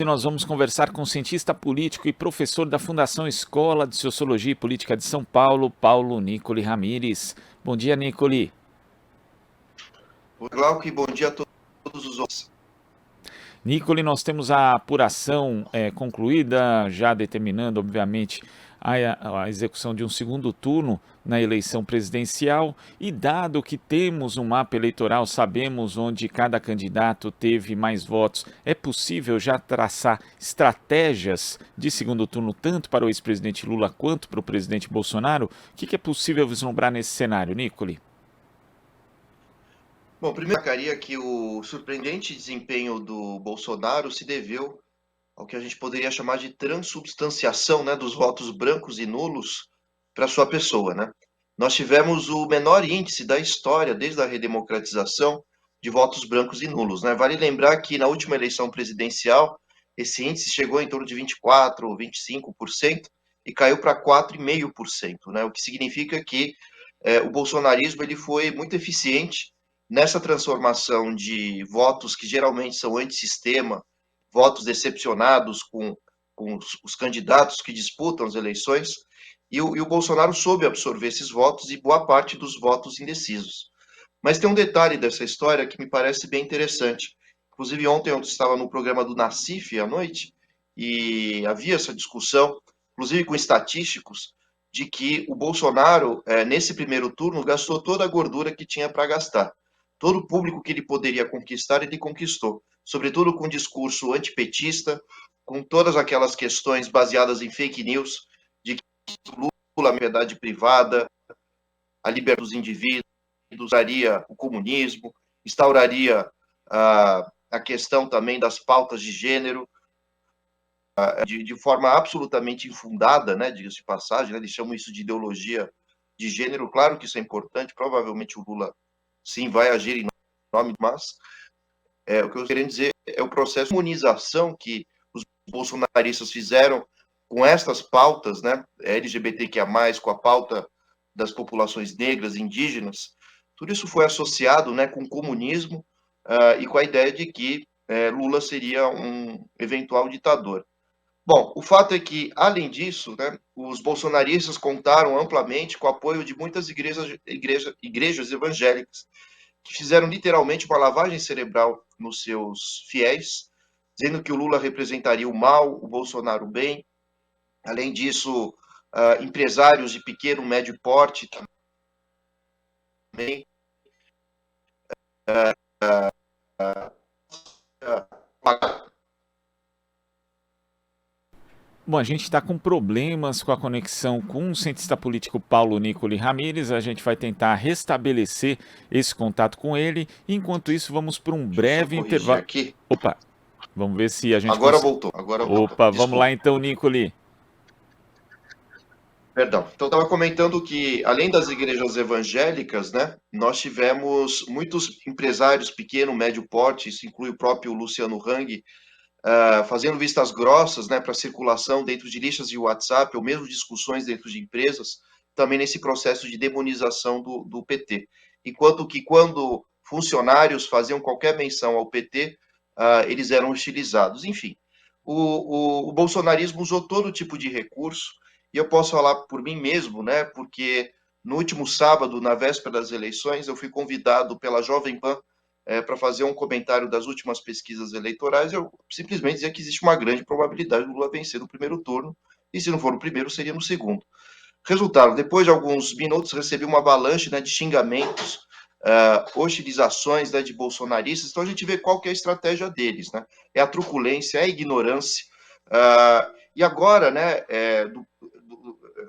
Nós vamos conversar com o cientista político e professor da Fundação Escola de Sociologia e Política de São Paulo, Paulo Nicoli Ramires. Bom dia, Nicoli. Oi, Glauco, bom dia a todos os outros. Nicoli, nós temos a apuração concluída, já determinando, obviamente, a execução de um segundo turno na eleição presidencial, e dado que temos um mapa eleitoral, sabemos onde cada candidato teve mais votos, é possível já traçar estratégias de segundo turno tanto para o ex-presidente Lula quanto para o presidente Bolsonaro? O que é possível vislumbrar nesse cenário, Nicoli? Bom, primeiro eu destacaria que o surpreendente desempenho do Bolsonaro se deveu ao que a gente poderia chamar de transubstanciação, né, dos votos brancos e nulos para sua pessoa, né? Nós tivemos o menor índice da história desde a redemocratização de votos brancos e nulos, né? Vale lembrar que na última eleição presidencial esse índice chegou em torno de 24 ou 25% e caiu para 4,5%, né? O que significa que o bolsonarismo ele foi muito eficiente nessa transformação de votos que geralmente são antissistema, votos decepcionados com os candidatos que disputam as eleições, e o Bolsonaro soube absorver esses votos e boa parte dos votos indecisos. Mas tem um detalhe dessa história que me parece bem interessante. Inclusive, ontem eu estava no programa do Nassif à noite e havia essa discussão, inclusive com estatísticos, de que o Bolsonaro, nesse primeiro turno, gastou toda a gordura que tinha para gastar. Todo o público que ele poderia conquistar, ele conquistou. Sobretudo com discurso antipetista, com todas aquelas questões baseadas em fake news, de que Lula, a liberdade privada, a liberdade dos indivíduos, instauraria o comunismo, instauraria a questão também das pautas de gênero, de forma absolutamente infundada, né, diga-se de passagem, né, eles chamam isso de ideologia de gênero, claro que isso é importante, provavelmente o Lula, sim, vai agir em nome, mas o que eu queria dizer é o processo de imunização que os bolsonaristas fizeram com estas pautas, né, LGBTQIA+, com a pauta das populações negras, indígenas, tudo isso foi associado, né, com o comunismo e com a ideia de que Lula seria um eventual ditador. Bom, o fato é que, além disso, né, os bolsonaristas contaram amplamente com o apoio de muitas igrejas evangélicas, que fizeram literalmente uma lavagem cerebral nos seus fiéis, dizendo que o Lula representaria o mal, o Bolsonaro o bem. Além disso, empresários de pequeno, médio porte também Bom, a gente está com problemas com a conexão com o cientista político Paulo Nicoli Ramires. A gente vai tentar restabelecer esse contato com ele. Enquanto isso, vamos para um Deixa eu só breve corrigir intervalo. aqui. Opa, vamos ver se a gente Agora consegue. voltou, agora voltou. Opa, vamos lá Desculpa. então, Nicoli. Perdão. Então, eu estava comentando que, além das igrejas evangélicas, né, nós tivemos muitos empresários pequeno, médio porte, isso inclui o próprio Luciano Hang, fazendo vistas grossas, né, para circulação dentro de listas de WhatsApp, ou mesmo discussões dentro de empresas, também nesse processo de demonização do PT. Enquanto que, quando funcionários faziam qualquer menção ao PT, eles eram hostilizados. Enfim, o bolsonarismo usou todo tipo de recurso, e eu posso falar por mim mesmo, né, porque no último sábado, na véspera das eleições, eu fui convidado pela Jovem Pan para fazer um comentário das últimas pesquisas eleitorais. Eu simplesmente dizia que existe uma grande probabilidade do Lula vencer no primeiro turno, e se não for no primeiro, seria no segundo. Resultado, depois de alguns minutos, recebi uma avalanche, né, de xingamentos, hostilizações, né, de bolsonaristas. Então a gente vê qual que é a estratégia deles, né? É a truculência, é a ignorância. E agora, né,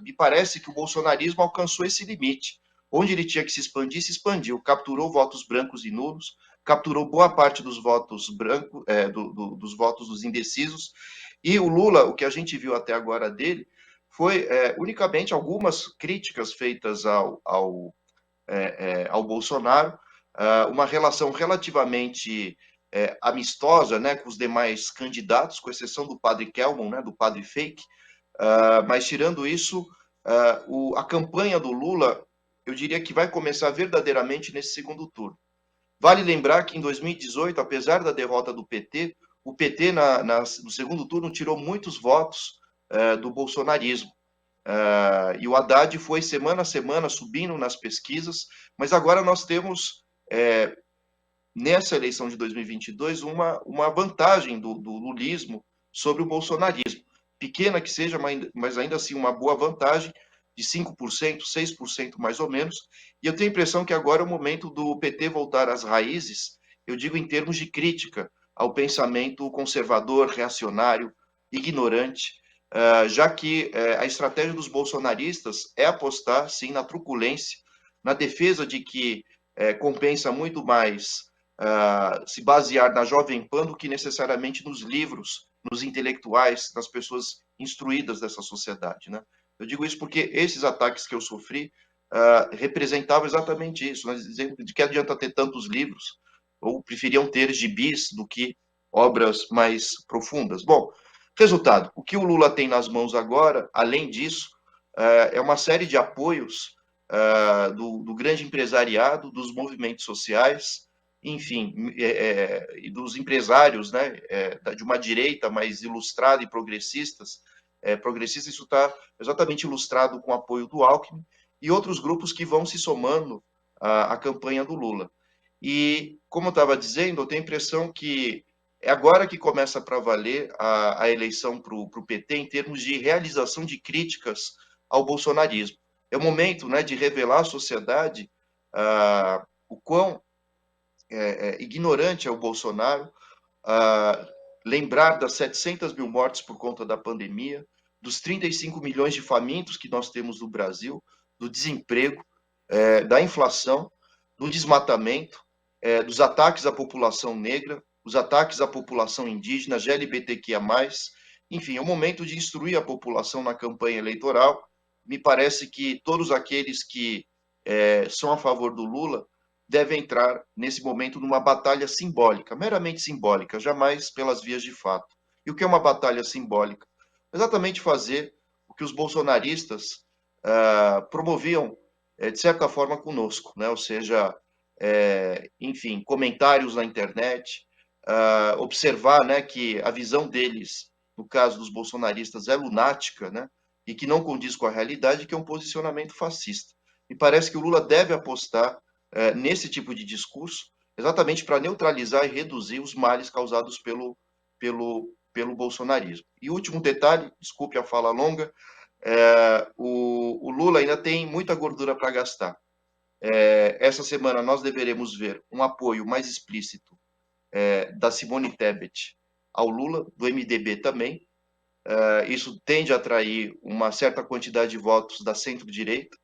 me parece que o bolsonarismo alcançou esse limite. Onde ele tinha que se expandir, se expandiu. Capturou votos brancos e nulos, capturou boa parte dos votos brancos, dos votos dos indecisos. E o Lula, o que a gente viu até agora dele, foi unicamente algumas críticas feitas ao Bolsonaro, uma relação relativamente amistosa, né, com os demais candidatos, com exceção do padre Kelmon, né, do padre Fake, mas tirando isso, a campanha do Lula, eu diria que vai começar verdadeiramente nesse segundo turno. Vale lembrar que em 2018, apesar da derrota do PT, o PT, no segundo turno, tirou muitos votos do bolsonarismo. E o Haddad foi semana a semana subindo nas pesquisas, mas agora nós temos, nessa eleição de 2022, uma vantagem do lulismo sobre o bolsonarismo. Pequena que seja, mas ainda assim uma boa vantagem, de 5%, 6% mais ou menos. E eu tenho a impressão que agora é o momento do PT voltar às raízes, eu digo em termos de crítica ao pensamento conservador, reacionário, ignorante, já que a estratégia dos bolsonaristas é apostar, sim, na truculência, na defesa de que compensa muito mais se basear na Jovem Pan do que necessariamente nos livros, nos intelectuais, nas pessoas instruídas dessa sociedade, né? Eu digo isso porque esses ataques que eu sofri representavam exatamente isso, nós dizemos de que adianta ter tantos livros, ou preferiam ter gibis do que obras mais profundas. Bom, resultado, o que o Lula tem nas mãos agora, além disso, é uma série de apoios do grande empresariado, dos movimentos sociais, enfim, e dos empresários, né, de uma direita mais ilustrada e progressista, isso está exatamente ilustrado com o apoio do Alckmin e outros grupos que vão se somando à campanha do Lula. E, como eu estava dizendo, eu tenho a impressão que é agora que começa para valer a eleição para o PT em termos de realização de críticas ao bolsonarismo. É o momento, né, de revelar à sociedade o quão ignorante é o Bolsonaro, lembrar das 700 mil mortes por conta da pandemia, dos 35 milhões de famintos que nós temos no Brasil, do desemprego, da inflação, do desmatamento, dos ataques à população negra, os ataques à população indígena, LGBTQIA+. Enfim, é o momento de instruir a população na campanha eleitoral. Me parece que todos aqueles que são a favor do Lula devem entrar, nesse momento, numa batalha simbólica, meramente simbólica, jamais pelas vias de fato. E o que é uma batalha simbólica? Exatamente fazer o que os bolsonaristas promoviam, de certa forma, conosco, né? Ou seja, enfim, comentários na internet, observar, né, que a visão deles, no caso dos bolsonaristas, é lunática, né, e que não condiz com a realidade, que é um posicionamento fascista. Me parece que o Lula deve apostar nesse tipo de discurso, exatamente para neutralizar e reduzir os males causados pelo bolsonarismo. E último detalhe, desculpe a fala longa, o Lula ainda tem muita gordura para gastar. Essa semana nós deveremos ver um apoio mais explícito da Simone Tebet ao Lula, do MDB também. Isso tende a atrair uma certa quantidade de votos da centro-direita.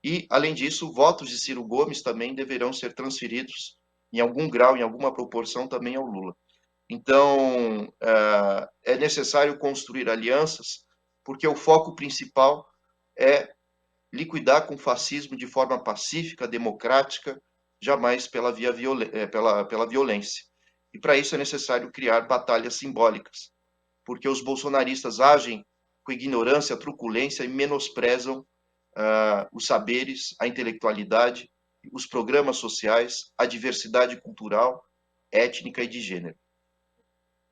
E, além disso, votos de Ciro Gomes também deverão ser transferidos, em algum grau, em alguma proporção, também ao Lula. Então, é necessário construir alianças, porque o foco principal é liquidar com o fascismo de forma pacífica, democrática, jamais pela violência. E, para isso, é necessário criar batalhas simbólicas, porque os bolsonaristas agem com ignorância, truculência e menosprezam os saberes, a intelectualidade, os programas sociais, a diversidade cultural, étnica e de gênero.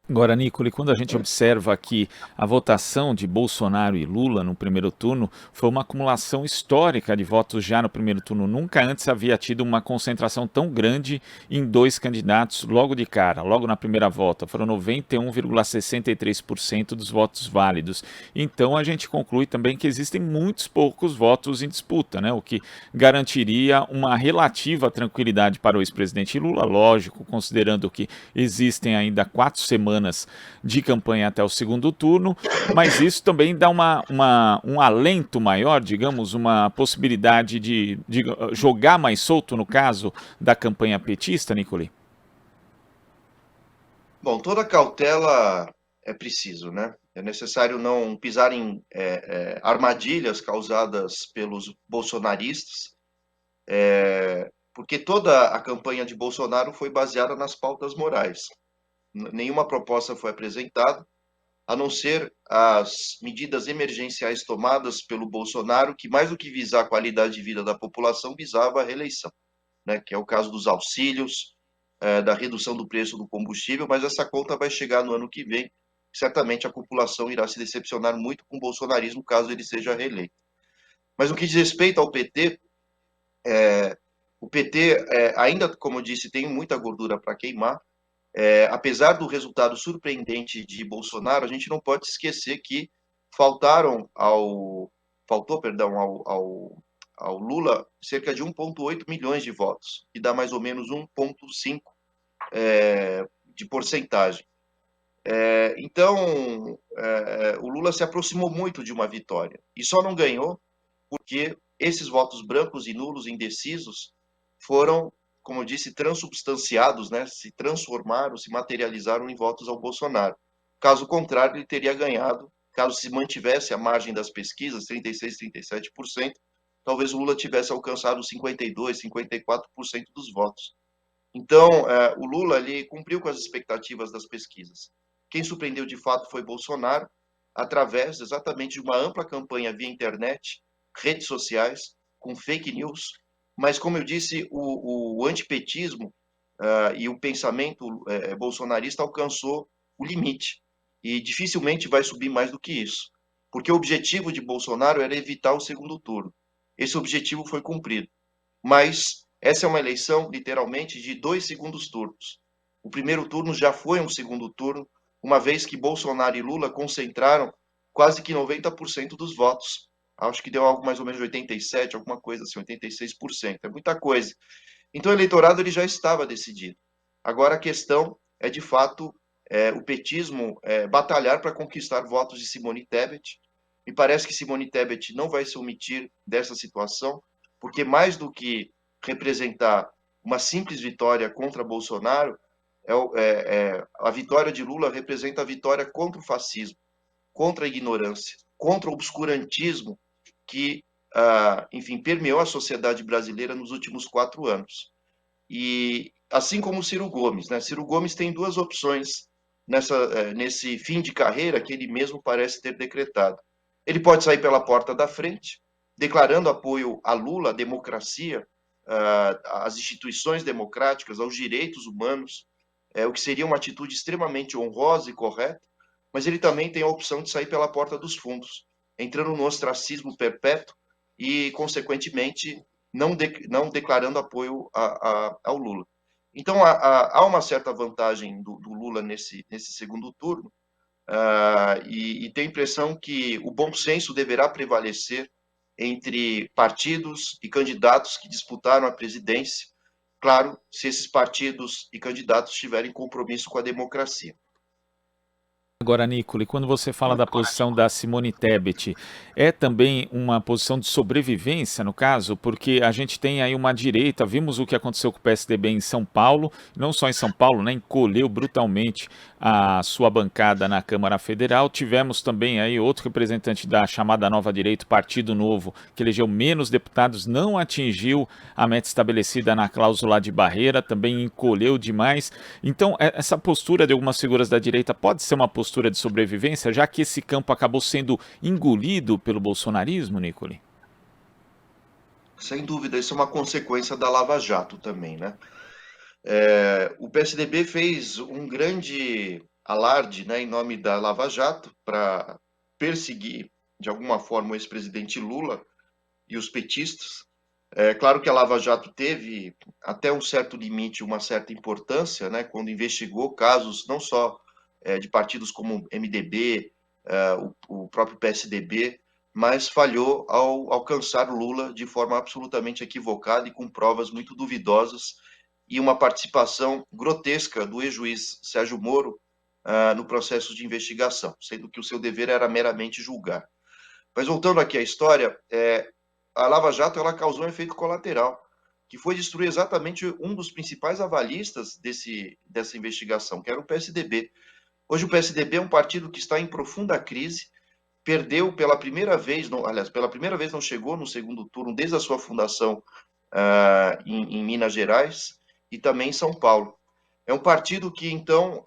Agora, Nicole, quando a gente observa aqui a votação de Bolsonaro e Lula no primeiro turno, foi uma acumulação histórica de votos já no primeiro turno. Nunca antes havia tido uma concentração tão grande em dois candidatos logo de cara, logo na primeira volta. Foram 91,63% dos votos válidos. Então a gente conclui também que existem muitos poucos votos em disputa, né? O que garantiria uma relativa tranquilidade para o ex-presidente Lula, lógico, considerando que existem ainda 4 semanas de campanha até o segundo turno, mas isso também dá um alento maior, digamos, uma possibilidade de jogar mais solto no caso da campanha petista, Nicole? Bom, toda cautela é preciso, né? É necessário não pisar em armadilhas causadas pelos bolsonaristas, porque toda a campanha de Bolsonaro foi baseada nas pautas morais. Nenhuma proposta foi apresentada, a não ser as medidas emergenciais tomadas pelo Bolsonaro, que mais do que visar a qualidade de vida da população, visava a reeleição, né? Que é o caso dos auxílios, da redução do preço do combustível, mas essa conta vai chegar no ano que vem. Certamente a população irá se decepcionar muito com o bolsonarismo caso ele seja reeleito. Mas no que diz respeito ao PT, o PT ainda, como eu disse, tem muita gordura para queimar. Apesar do resultado surpreendente de Bolsonaro, a gente não pode esquecer que faltou, perdão, ao Lula cerca de 1,8 milhões de votos, que dá mais ou menos 1,5 de porcentagem. Então, o Lula se aproximou muito de uma vitória e só não ganhou porque esses votos brancos e nulos indecisos foram, como eu disse, transubstanciados, né? Se transformaram, se materializaram em votos ao Bolsonaro. Caso contrário, ele teria ganhado, caso se mantivesse a margem das pesquisas, 36%, 37%, talvez o Lula tivesse alcançado 52%, 54% dos votos. Então, o Lula ali cumpriu com as expectativas das pesquisas. Quem surpreendeu de fato foi Bolsonaro, através exatamente de uma ampla campanha via internet, redes sociais, com fake news, mas, como eu disse, o antipetismo e o pensamento bolsonarista alcançou o limite e dificilmente vai subir mais do que isso, porque o objetivo de Bolsonaro era evitar o segundo turno. Esse objetivo foi cumprido, mas essa é uma eleição, literalmente, de 2 segundos turnos. O primeiro turno já foi um segundo turno, uma vez que Bolsonaro e Lula concentraram quase que 90% dos votos. Acho que deu algo mais ou menos 87%, alguma coisa assim, 86%. É muita coisa. Então o eleitorado ele já estava decidido. Agora a questão é, de fato, o petismo batalhar para conquistar votos de Simone Tebet. Me parece que Simone Tebet não vai se omitir dessa situação, porque mais do que representar uma simples vitória contra Bolsonaro, a vitória de Lula representa a vitória contra o fascismo, contra a ignorância, contra o obscurantismo que, enfim, permeou a sociedade brasileira nos últimos 4 anos. E assim como o Ciro Gomes, né? Ciro Gomes tem duas opções nesse fim de carreira que ele mesmo parece ter decretado. Ele pode sair pela porta da frente, declarando apoio a Lula, à democracia, às instituições democráticas, aos direitos humanos, o que seria uma atitude extremamente honrosa e correta, mas ele também tem a opção de sair pela porta dos fundos, entrando no ostracismo perpétuo e, consequentemente, não declarando apoio ao Lula. Então, há uma certa vantagem do Lula nesse segundo turno, e tem a impressão que o bom senso deverá prevalecer entre partidos e candidatos que disputaram a presidência, claro, se esses partidos e candidatos tiverem compromisso com a democracia. Agora, Nicole, quando você fala da posição da Simone Tebet, é também uma posição de sobrevivência, no caso? Porque a gente tem aí uma direita, vimos o que aconteceu com o PSDB em São Paulo, não só em São Paulo, né, encolheu brutalmente a sua bancada na Câmara Federal. Tivemos também aí outro representante da chamada Nova Direita, Partido Novo, que elegeu menos deputados, não atingiu a meta estabelecida na cláusula de barreira, também encolheu demais. Então, essa postura de algumas figuras da direita pode ser uma postura de sobrevivência, já que esse campo acabou sendo engolido pelo bolsonarismo, Nicole? Sem dúvida, isso é uma consequência da Lava Jato também, né? O PSDB fez um grande alarde, né, em nome da Lava Jato para perseguir, de alguma forma, o ex-presidente Lula e os petistas. É claro que a Lava Jato teve, até um certo limite, uma certa importância, né, quando investigou casos não só de partidos como MDB, o próprio PSDB, mas falhou ao alcançar Lula de forma absolutamente equivocada e com provas muito duvidosas e uma participação grotesca do ex-juiz Sérgio Moro no processo de investigação, sendo que o seu dever era meramente julgar. Mas voltando aqui à história, a Lava Jato ela causou um efeito colateral, que foi destruir exatamente um dos principais avalistas dessa investigação, que era o PSDB. Hoje o PSDB é um partido que está em profunda crise, perdeu pela primeira vez, aliás, pela primeira vez não chegou no segundo turno desde a sua fundação em Minas Gerais e também em São Paulo. É um partido que, então,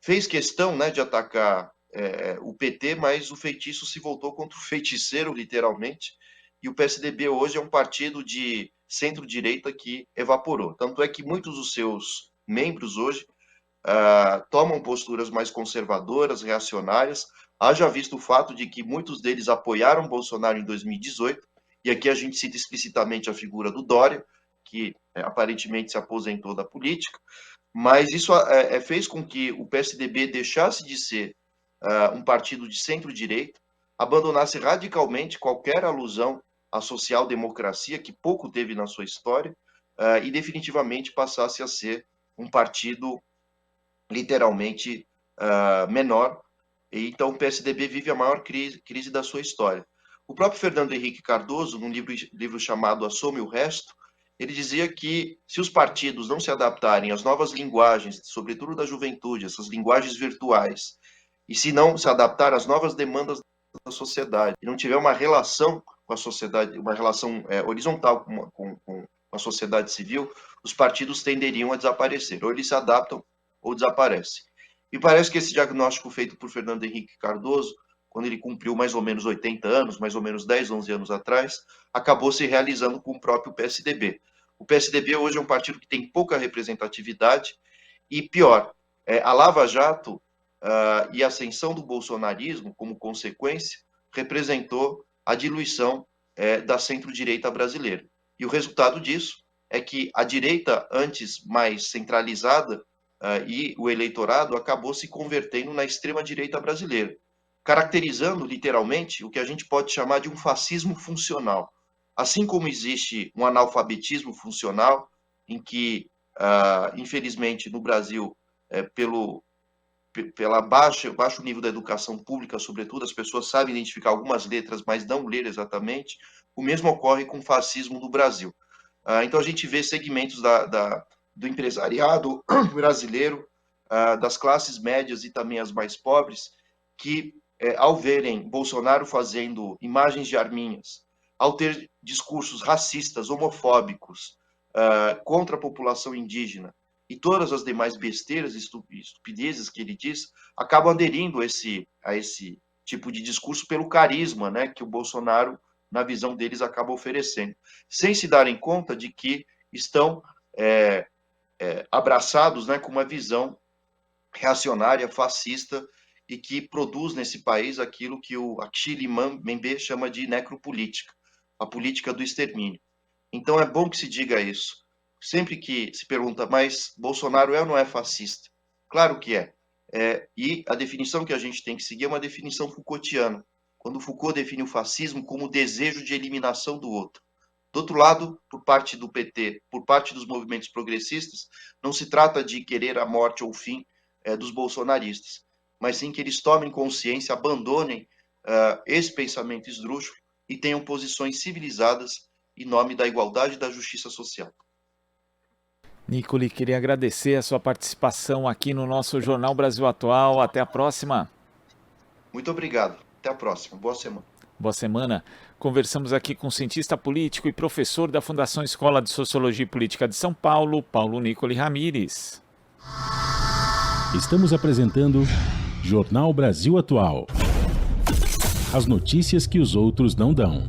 fez questão, né, de atacar o PT, mas o feitiço se voltou contra o feiticeiro, literalmente, e o PSDB hoje é um partido de centro-direita que evaporou. Tanto é que muitos dos seus membros hoje tomam posturas mais conservadoras, reacionárias. Haja visto o fato de que muitos deles apoiaram Bolsonaro em 2018, e aqui a gente cita explicitamente a figura do Dória, que aparentemente se aposentou da política, mas isso fez com que o PSDB deixasse de ser um partido de centro-direita, abandonasse radicalmente qualquer alusão à social-democracia, que pouco teve na sua história, e definitivamente passasse a ser um partido literalmente menor. E então o PSDB vive a maior crise da sua história. O próprio Fernando Henrique Cardoso, num livro chamado Assome o Resto, ele dizia que se os partidos não se adaptarem às novas linguagens, sobretudo da juventude, essas linguagens virtuais, e se não se adaptar às novas demandas da sociedade, e não tiver uma relação com a sociedade, uma relação horizontal com a sociedade civil, os partidos tenderiam a desaparecer. Ou eles se adaptam ou desaparecem. E parece que esse diagnóstico feito por Fernando Henrique Cardoso, quando ele cumpriu mais ou menos 80 anos, mais ou menos 10, 11 anos atrás, acabou se realizando com o próprio PSDB. O PSDB hoje é um partido que tem pouca representatividade e, pior, a Lava Jato e a ascensão do bolsonarismo, como consequência, representou a diluição da centro-direita brasileira. E o resultado disso é que a direita, antes mais centralizada, e o eleitorado acabou se convertendo na extrema-direita brasileira, caracterizando literalmente o que a gente pode chamar de um fascismo funcional. Assim como existe um analfabetismo funcional, em que, infelizmente, no Brasil, pelo baixo nível da educação pública, sobretudo, as pessoas sabem identificar algumas letras, mas não ler exatamente, o mesmo ocorre com o fascismo no Brasil. Então a gente vê segmentos do empresariado brasileiro, das classes médias e também as mais pobres, que, ao verem Bolsonaro fazendo imagens de arminhas, ao ter discursos racistas, homofóbicos, contra a população indígena, e todas as demais besteiras e estupidezes que ele diz, acabam aderindo a esse tipo de discurso pelo carisma, né, que o Bolsonaro, na visão deles, acaba oferecendo, sem se darem conta de que estão abraçados, né, com uma visão reacionária, fascista, e que produz nesse país aquilo que o Achille Mbembe chama de necropolítica, a política do extermínio. Então é bom que se diga isso. Sempre que se pergunta, mas Bolsonaro é ou não é fascista? Claro que é. E a definição que a gente tem que seguir é uma definição Foucaultiana, quando Foucault define o fascismo como o desejo de eliminação do outro. Do outro lado, por parte do PT, por parte dos movimentos progressistas, não se trata de querer a morte ou o fim dos bolsonaristas, mas sim que eles tomem consciência, abandonem esse pensamento esdrúxulo e tenham posições civilizadas em nome da igualdade e da justiça social. Nicoli, queria agradecer a sua participação aqui no nosso Jornal Brasil Atual. Até a próxima. Muito obrigado. Até a próxima. Boa semana. Boa semana. Conversamos aqui com o cientista político e professor da Fundação Escola de Sociologia e Política de São Paulo, Paulo Nicoli Ramires. Estamos apresentando Jornal Brasil Atual. As notícias que os outros não dão.